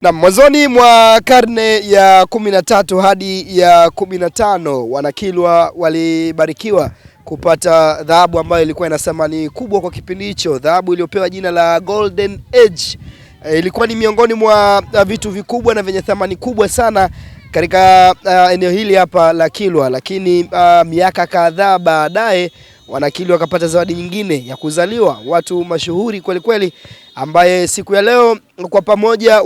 Na mwanzoni mwa karne ya 13 hadi ya 15 Wanakilwa walibarikiwa kupata dhahabu ambayo ilikuwa ina thamani kubwa kwa kipindi hicho. Dhahabu iliyopewa jina la Golden Age ilikuwa ni miongoni mwa vitu vikubwa na vyenye thamani kubwa sana katika eneo hili hapa la Kilwa, lakini miaka kadhaa baadaye Wanakilwa wakapata zawadi nyingine ya kuzaliwa, watu mashuhuri kweli kweli, ambaye siku ya leo kwa pamoja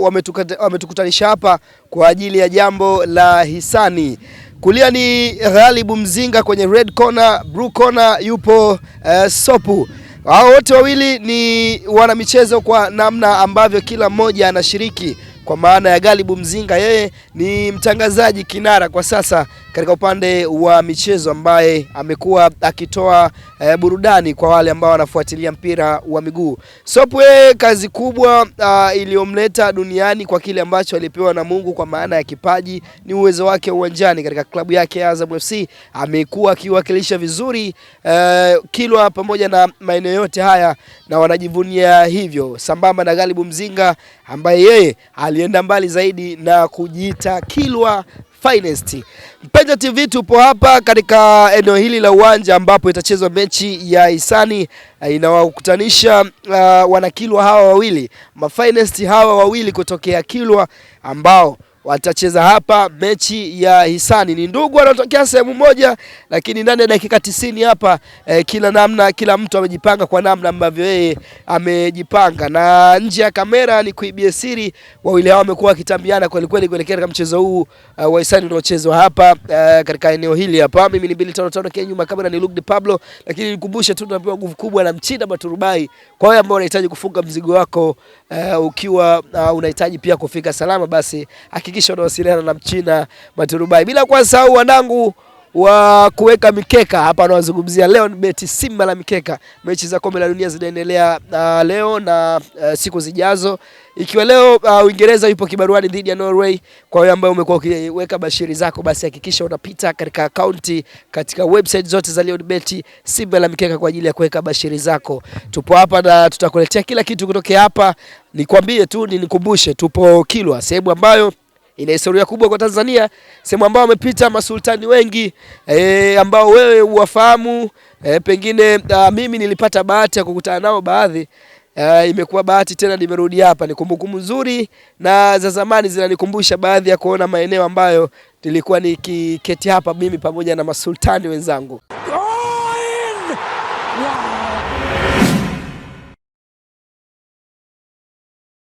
wametukutanisha hapa kwa ajili ya jambo la hisani. Kulia ni Ghalibu Mzinga, kwenye red corner, blue corner yupo Sopu. Hao wote wawili ni wana michezo kwa namna ambavyo kila mmoja anashiriki. Kwa maana ya Ghalibu Mzinga, yeye ni mtangazaji kinara kwa sasa katika upande wa michezo, ambaye amekuwa akitoa burudani kwa wale ambao wanafuatilia mpira wa miguu. Sopu yeye kazi kubwa iliyomleta duniani kwa kile ambacho alipewa na Mungu, kwa maana ya kipaji ni uwezo wake uwanjani. Katika klabu yake ya Azam FC amekuwa akiwakilisha vizuri Kilwa pamoja na maeneo yote haya, na wanajivunia hivyo, sambamba na Ghalibu Mzinga ambaye yeye alienda mbali zaidi na kujiita Kilwa Finest. Mpenja TV tupo hapa katika eneo hili la uwanja ambapo itachezwa mechi ya hisani inawakutanisha Wanakilwa hawa wawili, Mafinest hawa wawili kutokea Kilwa, ambao watacheza hapa mechi ya hisani. Ni ndugu wanatokea sehemu moja, lakini ndani ya dakika 90 hapa kila mtu amejipanga kwa namna ambavyo yeye amejipanga, na nje ya kamera ni kuibia siri, wawili hao wamekuwa wakitambiana kweli kweli kuelekea katika mchezo huu wa hisani unaochezwa hapa katika eneo hili hapa. Mimi ni 255 kwa nyuma kamera ni Luke de Pablo, lakini nikukumbushe tu tunapewa nguvu kubwa na Mchinda Maturubai. Kwa wale ambao wanahitaji kufunga mzigo wako ukiwa unahitaji pia kufika salama, basi hakikisha unawasiliana na Mchinda Maturubai. Bila kusahau wanangu wa kuweka mikeka hapa, nawazungumzia leo ni beti Simba la mikeka. Mechi za kombe la dunia zinaendelea leo na siku zijazo, ikiwa leo Uingereza yupo kibaruani dhidi ya Norway. Kwa wewe ambaye umekuwa ukiweka bashiri zako, basi hakikisha unapita katika akaunti katika website zote za leo beti Simba la mikeka kwa ajili ya kuweka bashiri zako. Tupo hapa na tutakuletea kila kitu kutoka hapa. Nikwambie tu, nikukumbushe, tupo Kilwa, sehemu ambayo ina historia kubwa kwa Tanzania, sehemu ambao wamepita masultani wengi ambao wewe uwafahamu. Pengine mimi nilipata bahati ya kukutana nao baadhi. Imekuwa bahati tena nimerudi hapa, ni kumbukumbu nzuri na za zamani zinanikumbusha baadhi ya kuona maeneo ambayo nilikuwa nikiketi hapa mimi pamoja na masultani wenzangu.